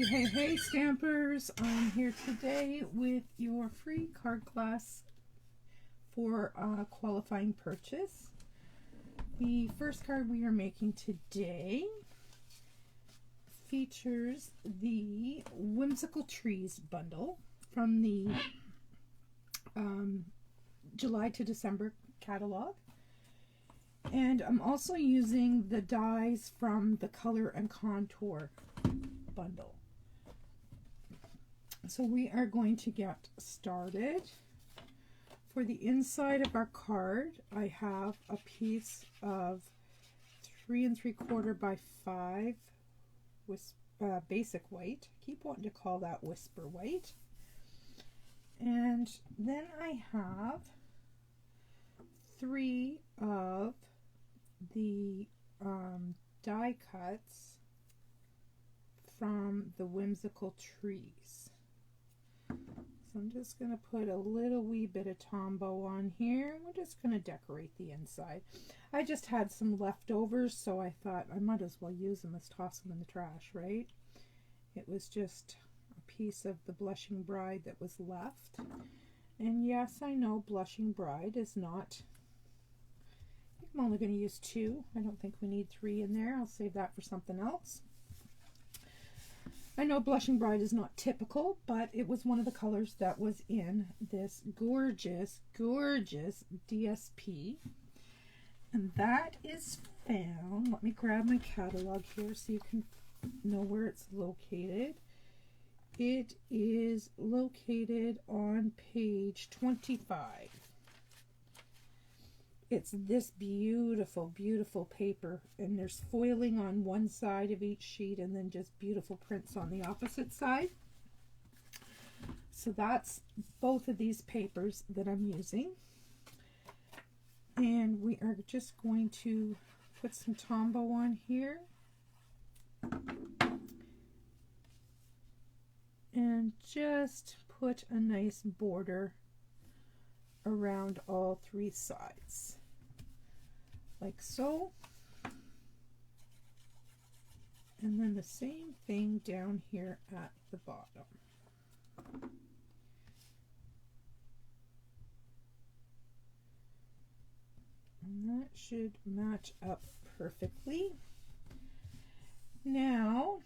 Hey, Stampers! I'm here today with your free card class for qualifying purchase. The first card we are making today features the Whimsical Trees bundle from the July to December catalog. And I'm also using the dies from the Color and Contour bundle. So we are going to get started. For the inside of our card, I have a piece of 3 3/4 by 5 basic white. I keep wanting to call that whisper white. And then I have 3 of the die cuts from the Whimsical Trees. So I'm just going to put a little wee bit of Tombow on here. We're just going to decorate the inside. I just had some leftovers, so I thought I might as well use them as toss them in the trash, right? It was just a piece of the Blushing Bride that was left. And yes, I know Blushing Bride is not... I'm only going to use 2. I don't think we need 3 in there. I'll save that for something else. I know Blushing Bride is not typical, but it was one of the colors that was in this gorgeous, gorgeous DSP. And that is found, let me grab my catalog here so you can know where it's located. It is located on page 25. It's this beautiful, beautiful paper, and there's foiling on one side of each sheet and then just beautiful prints on the opposite side. So that's both of these papers that I'm using. And we are just going to put some Tombow on here. And just put a nice border around all 3 sides, like so. And then the same thing down here at the bottom. And that should match up perfectly. Now,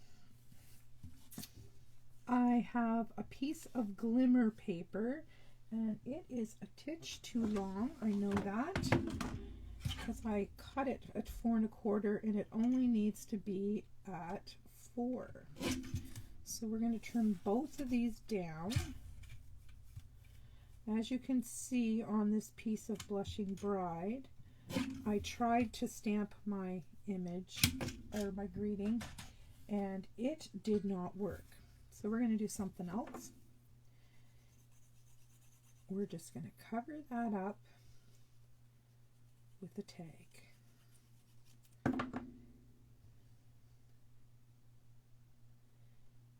I have a piece of glimmer paper, and it is a titch too long. I know that because I cut it at 4 1/4 and it only needs to be at 4. So we're going to trim both of these down. As you can see on this piece of Blushing Bride, I tried to stamp my image or my greeting and it did not work. So we're going to do something else. We're just going to cover that up with a tag.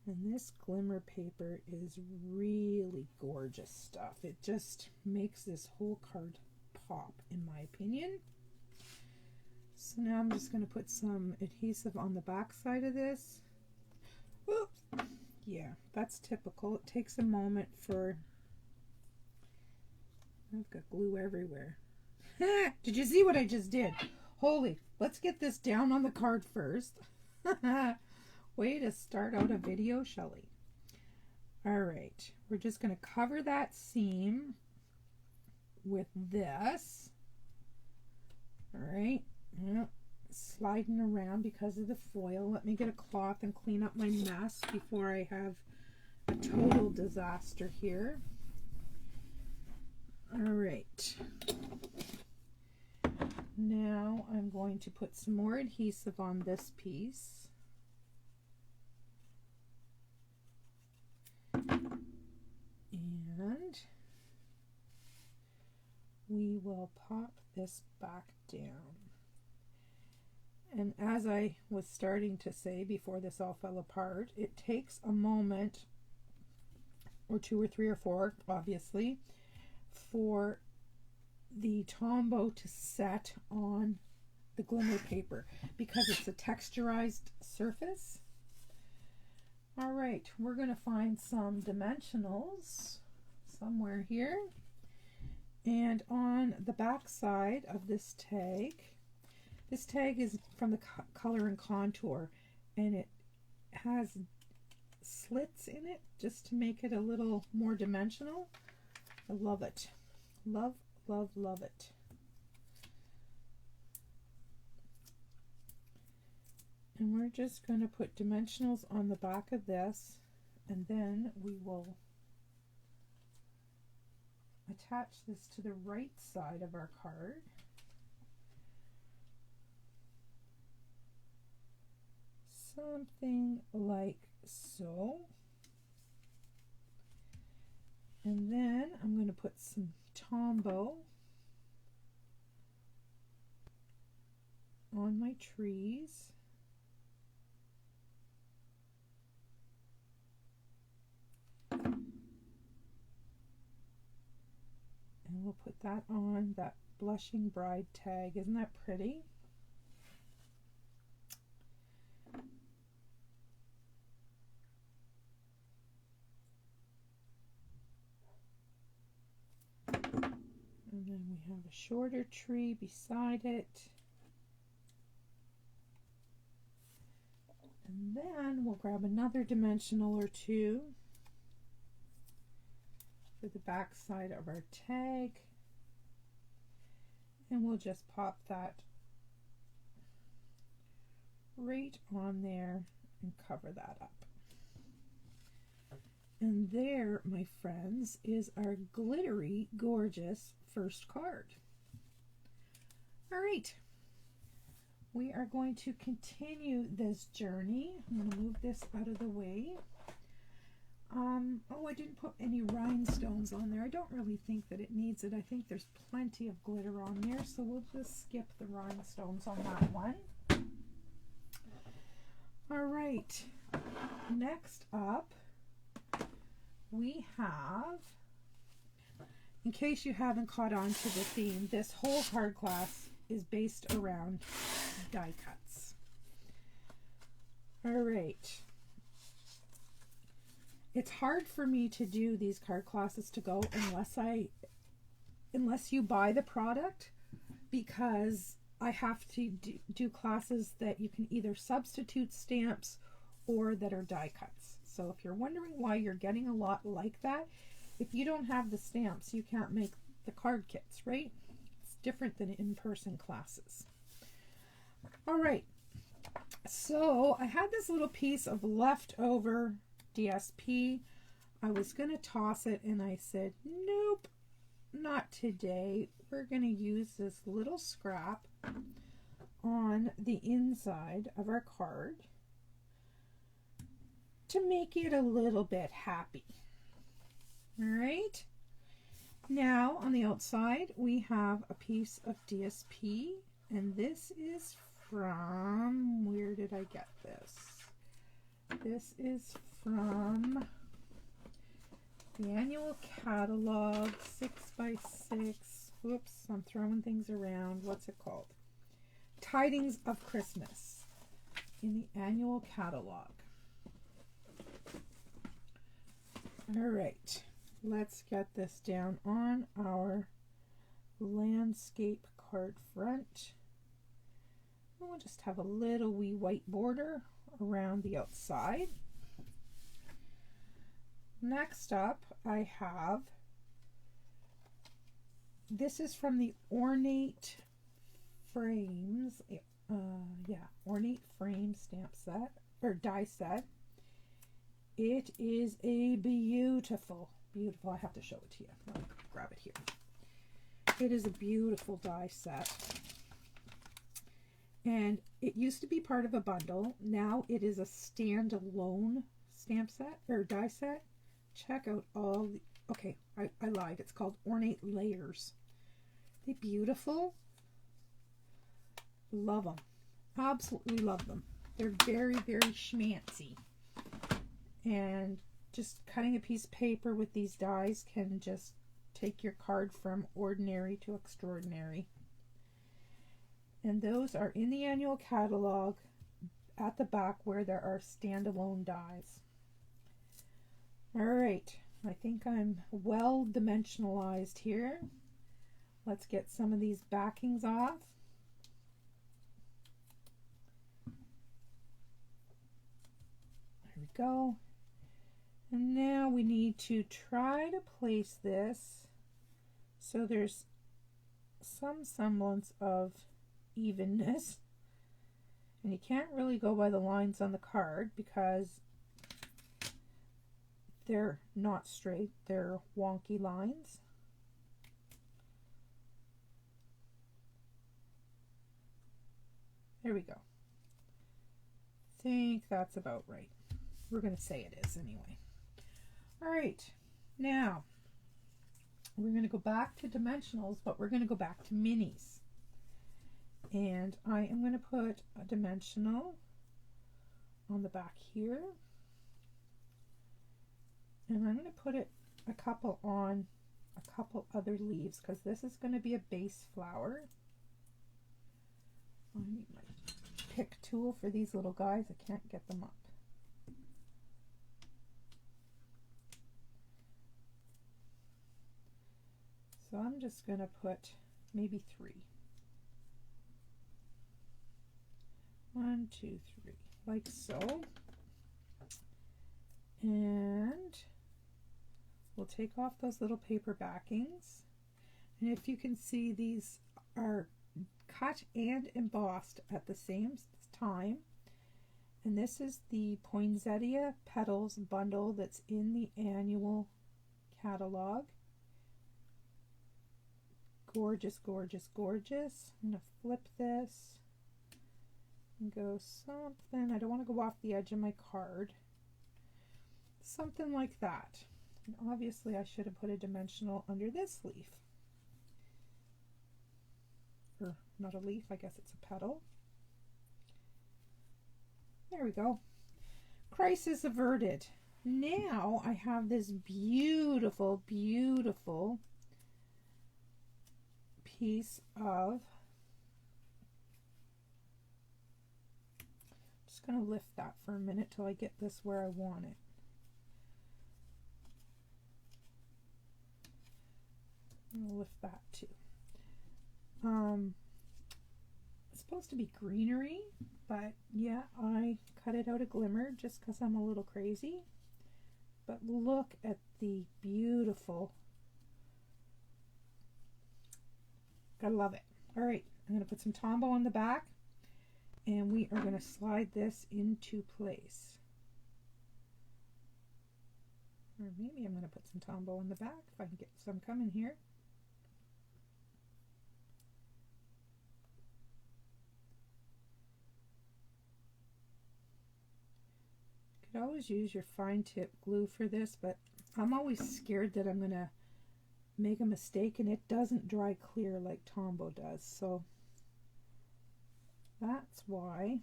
And this glimmer paper is really gorgeous stuff. It just makes this whole card pop, in my opinion. So now I'm just going to put some adhesive on the back side of this. Oops. Yeah, that's typical. It takes a moment for... I've got glue everywhere. Did you see what I just did? Holy, let's get this down on the card first. Way to start out a video, Shelley. All right, we're just going to cover that seam with this. All right, sliding around because of the foil. Let me get a cloth and clean up my mess before I have a total disaster here. All right, now I'm going to put some more adhesive on this piece. And we will pop this back down. And as I was starting to say before this all fell apart, it takes a moment or 2 or 3 or 4, obviously, for the Tombow to set on the glimmer paper because it's a texturized surface. All right, we're going to find some dimensionals somewhere here. And on the back side of this tag is from the Color and Contour, and it has slits in it just to make it a little more dimensional. I love it. Love, love, love it. And we're just going to put dimensionals on the back of this, and then we will attach this to the right side of our card. Something like so. And then I'm going to put some Tombow on my trees. And we'll put that on that Blushing Bride tag. Isn't that pretty? And then we have a shorter tree beside it. And then we'll grab another dimensional or two for the back side of our tag, and we'll just pop that right on there and cover that up. And there, my friends, is our glittery, gorgeous first card. All right, we are going to continue this journey. I'm going to move this out of the way. Oh, I didn't put any rhinestones on there. I don't really think that it needs it. I think there's plenty of glitter on there, so we'll just skip the rhinestones on that one. All right, next up we have, in case you haven't caught on to the theme, this whole card class is based around die cuts. All right. It's hard for me to do these card classes to go unless you buy the product, because I have to do classes that you can either substitute stamps or that are die cuts. So if you're wondering why you're getting a lot like that, if you don't have the stamps, you can't make the card kits, right? It's different than in-person classes. All right, so I had this little piece of leftover DSP. I was going to toss it, and I said, nope, not today. We're going to use this little scrap on the inside of our card to make it a little bit happy. All right. Now on the outside we have a piece of DSP, and this is from, where did I get this? This is from the annual catalog, 6x6. Whoops, I'm throwing things around. What's it called? Tidings of Christmas, in the annual catalog. All right, let's get this down on our landscape card front. We'll just have a little wee white border around the outside. Next up, I have, this is from the Ornate Frames, Ornate Frame stamp set, or die set. It is a beautiful, I have to show it to you. I'll grab it here. It is a beautiful die set. And it used to be part of a bundle. Now it is a standalone stamp set, or die set. Check out all the, okay, I lied. It's called Ornate Layers. They're beautiful. Love them. Absolutely love them. They're very, very schmancy. And just cutting a piece of paper with these dies can just take your card from ordinary to extraordinary. And those are in the annual catalog at the back where there are standalone dies. All right, I think I'm well dimensionalized here. Let's get some of these backings off. There we go. And now we need to try to place this so there's some semblance of evenness. And you can't really go by the lines on the card because they're not straight, they're wonky lines. There we go. I think that's about right. We're going to say it is anyway. All right, now we're going to go back to dimensionals, but we're going to go back to minis. And I am going to put a dimensional on the back here. And I'm going to put it a couple on a couple other leaves because this is going to be a base flower. I need my pick tool for these little guys. I can't get them up. So I'm just going to put maybe 3. 1, 2, 3, like so. And we'll take off those little paper backings. And if you can see, these are cut and embossed at the same time. And this is the Poinsettia Petals bundle that's in the annual catalog. Gorgeous, gorgeous, gorgeous. I'm going to flip this and go something. I don't want to go off the edge of my card. Something like that. And obviously I should have put a dimensional under this leaf. Or not a leaf, I guess it's a petal. There we go. Crisis averted. Now I have this beautiful, beautiful piece of, just going to lift that for a minute till I get this where I want it. I'm going to lift that too. It's supposed to be greenery, but yeah, I cut it out a glimmer just because I'm a little crazy. But look at the beautiful, I love it. All right, I'm going to put some Tombow on the back and we are going to slide this into place. Or maybe I'm going to put some Tombow on the back if I can get some coming here. You could always use your fine tip glue for this, but I'm always scared that I'm going to make a mistake and it doesn't dry clear like Tombow does, so that's why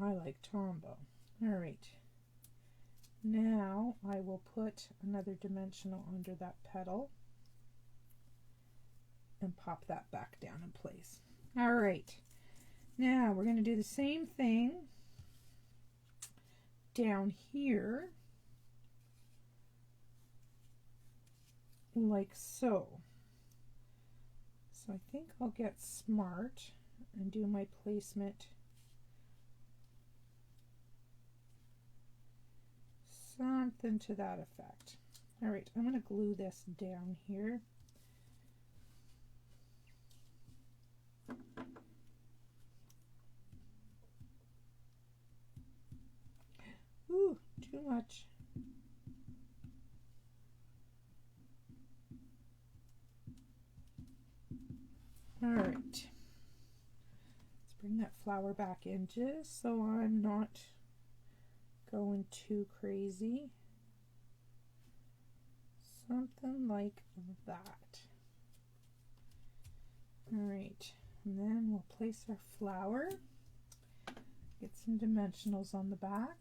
I like Tombow. All right, now I will put another dimensional under that petal and pop that back down in place. All right, now we're going to do the same thing down here, like so. So I think I'll get smart and do my placement something to that effect. All right, I'm going to glue this down here. Ooh, too much. All right, let's bring that flower back in just so I'm not going too crazy. Something like that. All right, and then we'll place our flower, get some dimensionals on the back.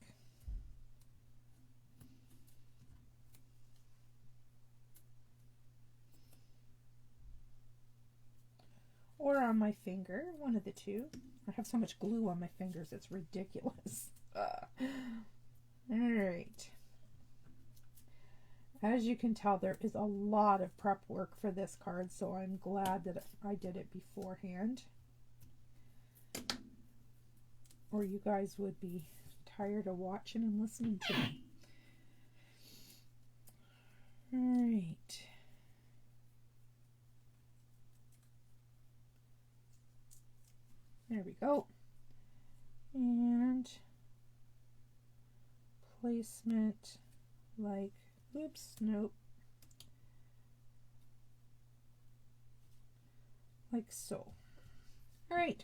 Or on my finger, one of the two. I have so much glue on my fingers, it's ridiculous. All right. As you can tell, there is a lot of prep work for this card, so I'm glad that I did it beforehand, or you guys would be tired of watching and listening to me. All right. There we go. And placement like, oops, nope. Like so. All right.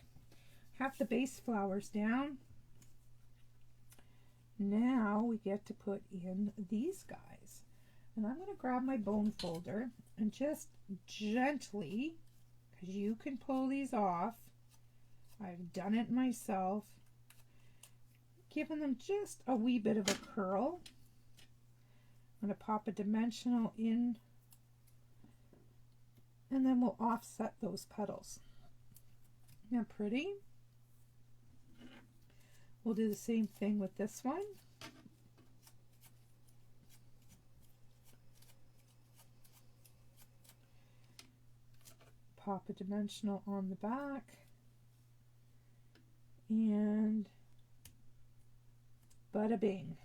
Have the base flowers down. Now we get to put in these guys. And I'm going to grab my bone folder and just gently, because you can pull these off, I've done it myself, giving them just a wee bit of a curl. I'm going to pop a dimensional in, and then we'll offset those petals. Isn't that pretty? We'll do the same thing with this one. Pop a dimensional on the back, and bada bing.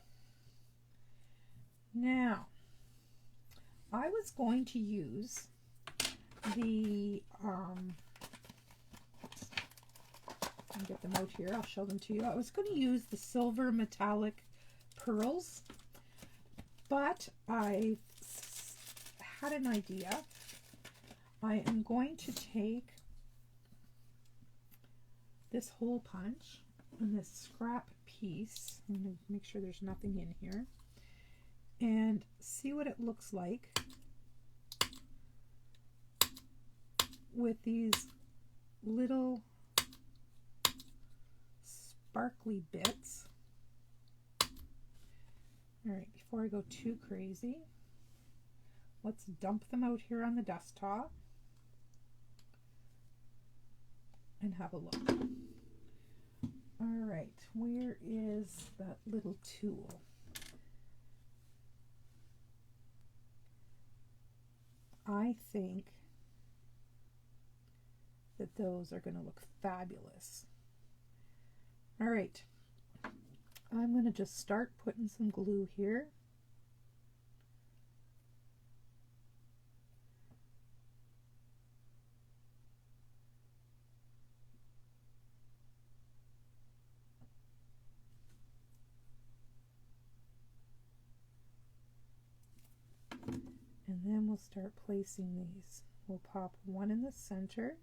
Now, I was going to use the, I'll get them out here, I'll show them to you. I was going to use the silver metallic pearls, but I had an idea. I am going to take this hole punch and this scrap piece. I'm going to make sure there's nothing in here and see what it looks like with these little sparkly bits. All right, before I go too crazy, let's dump them out here on the desktop and have a look. All right, where is that little tool? I think that those are going to look fabulous. All right, I'm going to just start putting some glue here. And then we'll start placing these. We'll pop one in the center.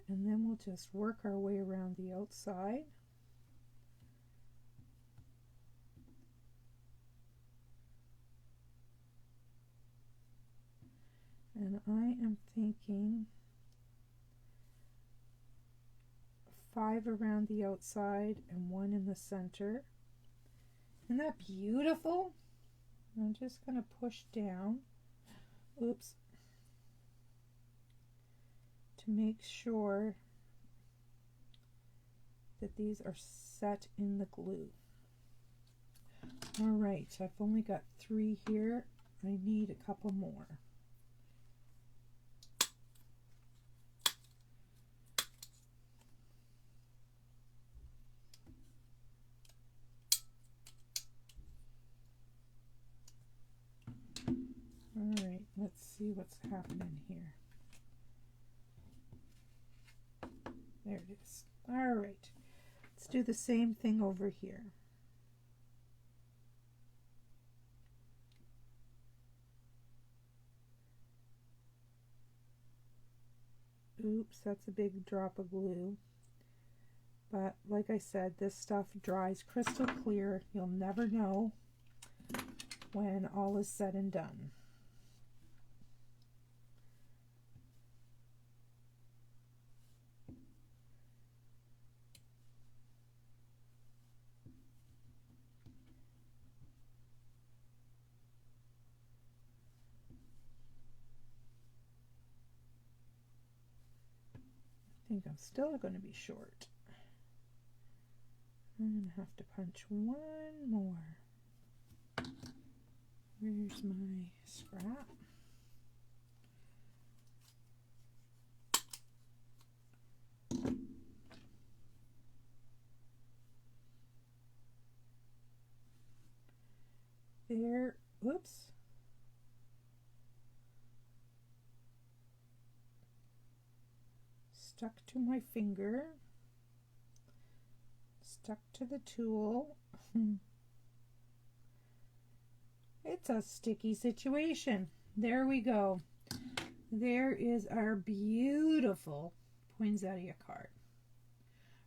And then we'll just work our way around the outside. And I am thinking 5 around the outside and 1 in the center. Isn't that beautiful? I'm just going to push down, oops, to make sure that these are set in the glue. All right, I've only got 3 here. I need a couple more. All right, let's see what's happening here. There it is. All right, let's do the same thing over here. Oops, that's a big drop of glue. But like I said, this stuff dries crystal clear. You'll never know when all is said and done. I think I'm still going to be short. I'm going to have to punch one more. Where's my scrap? There, whoops. Stuck to my finger. Stuck to the tool. It's a sticky situation. There we go. There is our beautiful poinsettia card.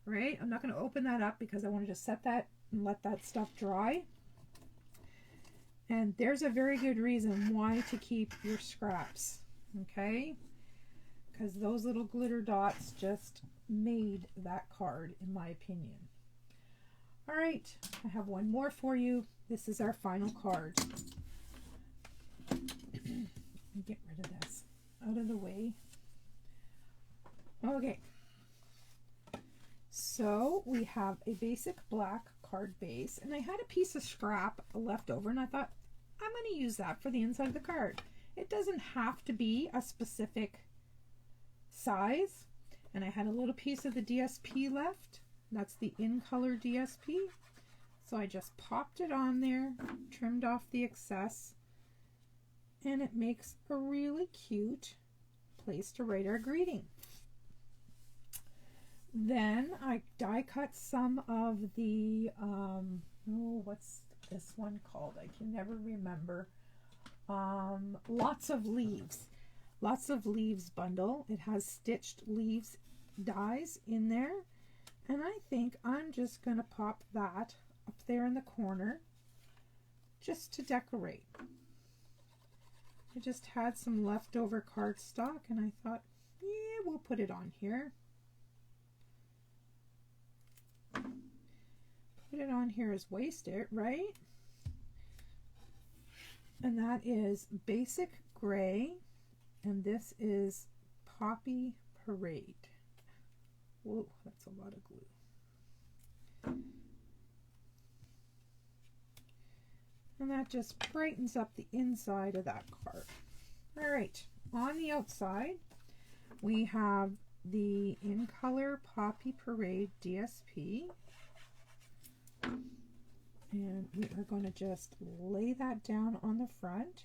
Right? I'm not going to open that up because I wanted to set that and let that stuff dry. And there's a very good reason why to keep your scraps. Okay? Because those little glitter dots just made that card, in my opinion. All right, I have one more for you. This is our final card. Let me get rid of this out of the way. Okay. So we have a basic black card base, and I had a piece of scrap left over, and I thought I'm going to use that for the inside of the card. It doesn't have to be a specific size, and I had a little piece of the DSP left. That's the in color DSP, so I just popped it on there, trimmed off the excess, and it makes a really cute place to write our greeting. Then I die cut some of the what's this one called? I can never remember. Lots of leaves bundle. It has stitched leaves dies in there, and I think I'm just going to pop that up there in the corner just to decorate. I just had some leftover cardstock, and I thought, yeah, we'll put it on here. Put it on here as wasted, right? And that is Basic Gray, and this is Poppy Parade. Whoa, that's a lot of glue. And that just brightens up the inside of that card. All right, on the outside, we have the In Color Poppy Parade DSP. And we are going to just lay that down on the front,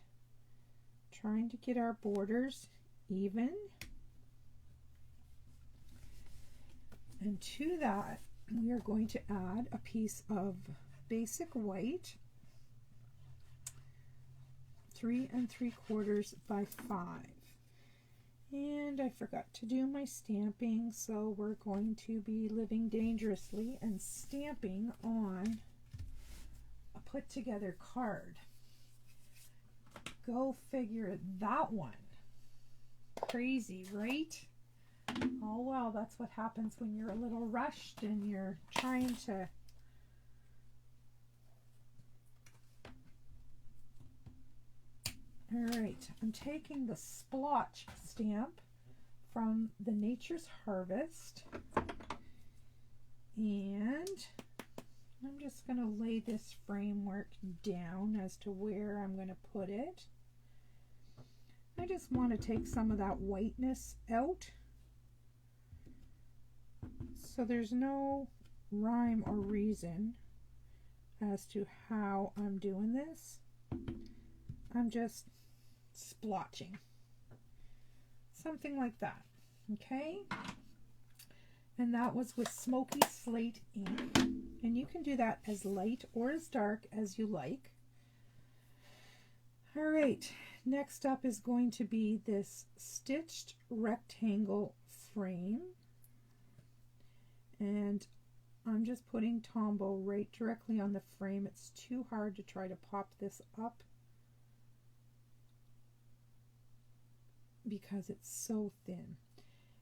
trying to get our borders even. And to that, we are going to add a piece of basic white, 3 3/4 by 5. And I forgot to do my stamping, so we're going to be living dangerously and stamping on a put together card. Go figure that one. Crazy, right? Oh well, that's what happens when you're a little rushed and you're trying to Alright, I'm taking the splotch stamp from the Nature's Harvest, and I'm just going to lay this framework down as to where I'm going to put it. I just want to take some of that whiteness out, so there's no rhyme or reason as to how I'm doing this. I'm just splotching, something like that. Okay, and that was with Smoky Slate ink, and you can do that as light or as dark as you like. All right, next up is going to be this stitched rectangle frame, and I'm just putting Tombow right directly on the frame. It's too hard to try to pop this up because it's so thin.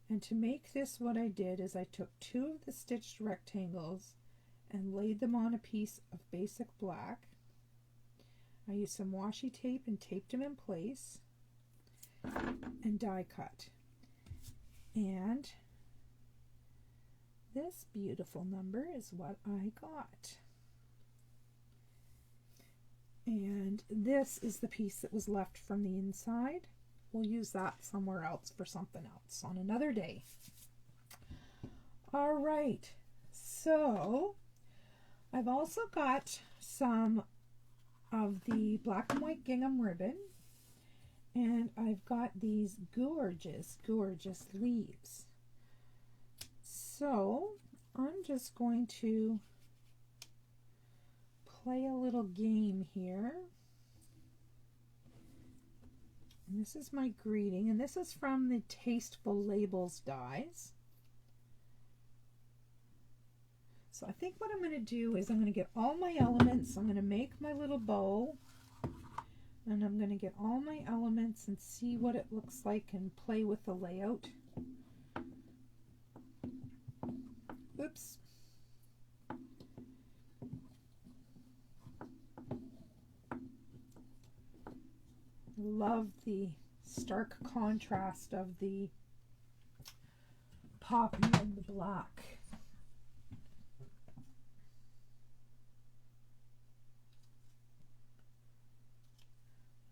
And to make this, what I did is I took 2 of the stitched rectangles and laid them on a piece of basic black. I used some washi tape and taped them in place and die cut. And This beautiful number is what I got. And this is the piece that was left from the inside. We'll use that somewhere else for something else on another day. All right, so I've also got some of the black and white gingham ribbon, and I've got these gorgeous, gorgeous leaves. So I'm just going to play a little game here. And this is my greeting, and this is from the Tasteful Labels dies. So I think what I'm going to do is I'm going to get all my elements. I'm going to make my little bow, and I'm going to get all my elements and see what it looks like and play with the layout. Oops. Love the stark contrast of the poppy and the black.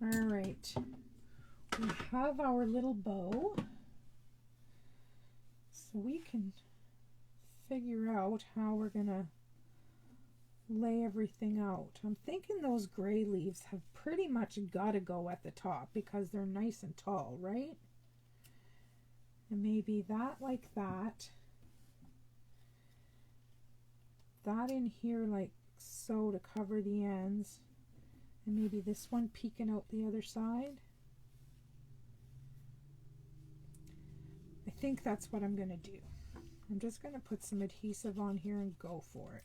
All right, we have our little bow, so we can figure out how we're gonna lay everything out. I'm thinking those gray leaves have pretty much got to go at the top because they're nice and tall, right? And maybe that like that. That in here like so to cover the ends. And maybe this one peeking out the other side. I think that's what I'm going to do. I'm just going to put some adhesive on here and go for it.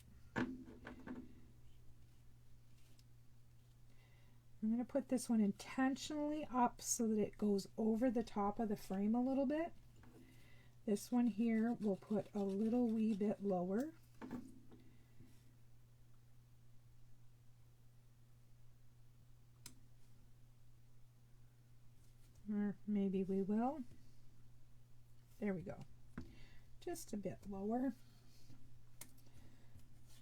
I'm going to put this one intentionally up so that it goes over the top of the frame a little bit. This one here we'll put a little wee bit lower. Or maybe we will. There we go. Just a bit lower.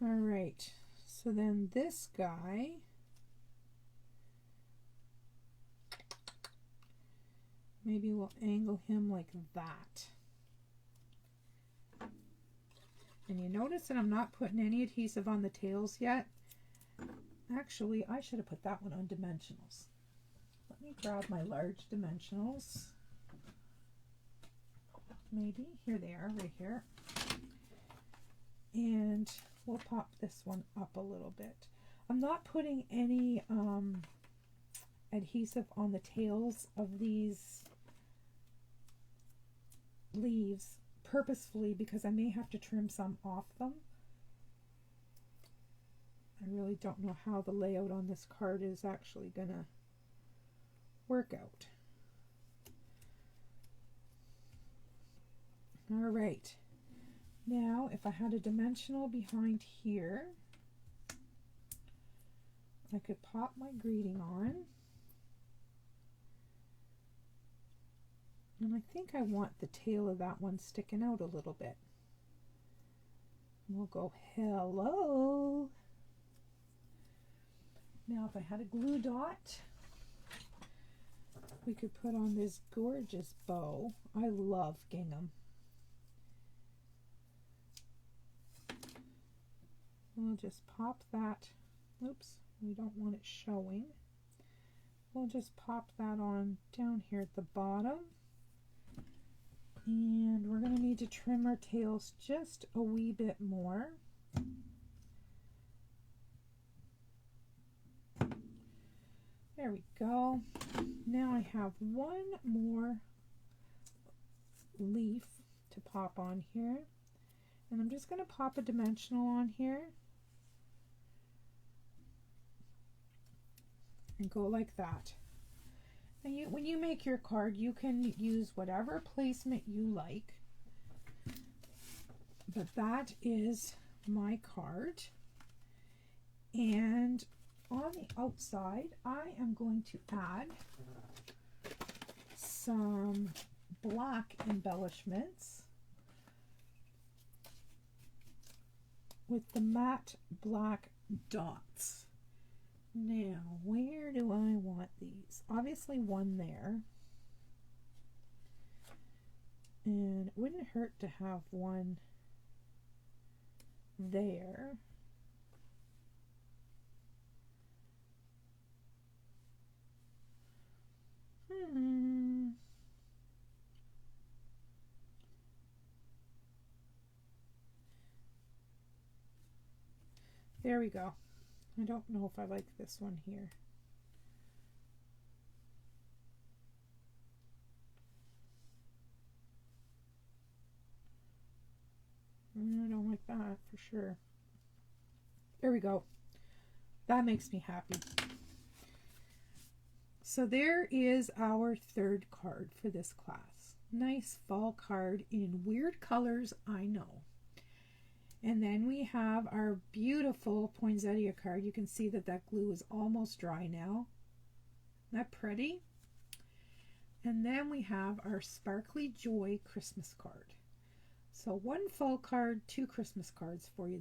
All right, so then this guy, maybe we'll angle him like that. And you notice that I'm not putting any adhesive on the tails yet. Actually, I should have put that one on dimensionals. Let me grab my large dimensionals. Maybe, here they are, right here. And we'll pop this one up a little bit. I'm not putting any adhesive on the tails of these leaves purposefully because I may have to trim some off them. I really don't know how the layout on this card is actually gonna work out. All right, now if I had a dimensional behind here, I could pop my greeting on. And I think I want the tail of that one sticking out a little bit. We'll go hello. Now if I had a glue dot, we could put on this gorgeous bow. I love gingham. We'll just pop that. Oops, we don't want it showing. We'll just pop that on down here at the bottom. And we're going to need to trim our tails just a wee bit more. There we go. Now I have one more leaf to pop on here. And I'm just going to pop a dimensional on here. And go like that. And when you make your card, you can use whatever placement you like. But that is my card. And on the outside, I am going to add some black embellishments. with the matte black dots. Now, where do I want these? Obviously one there. And it wouldn't hurt to have one there. There we go. I don't know if I like this one here. I don't like that for sure. There we go. That makes me happy. So there is our third card for this class. Nice fall card in weird colors, I know. And then we have our beautiful Poinsettia card. You can see that that glue is almost dry now. Isn't that pretty? And then we have our Sparkly Joy Christmas card. So one fall card, two Christmas cards for you.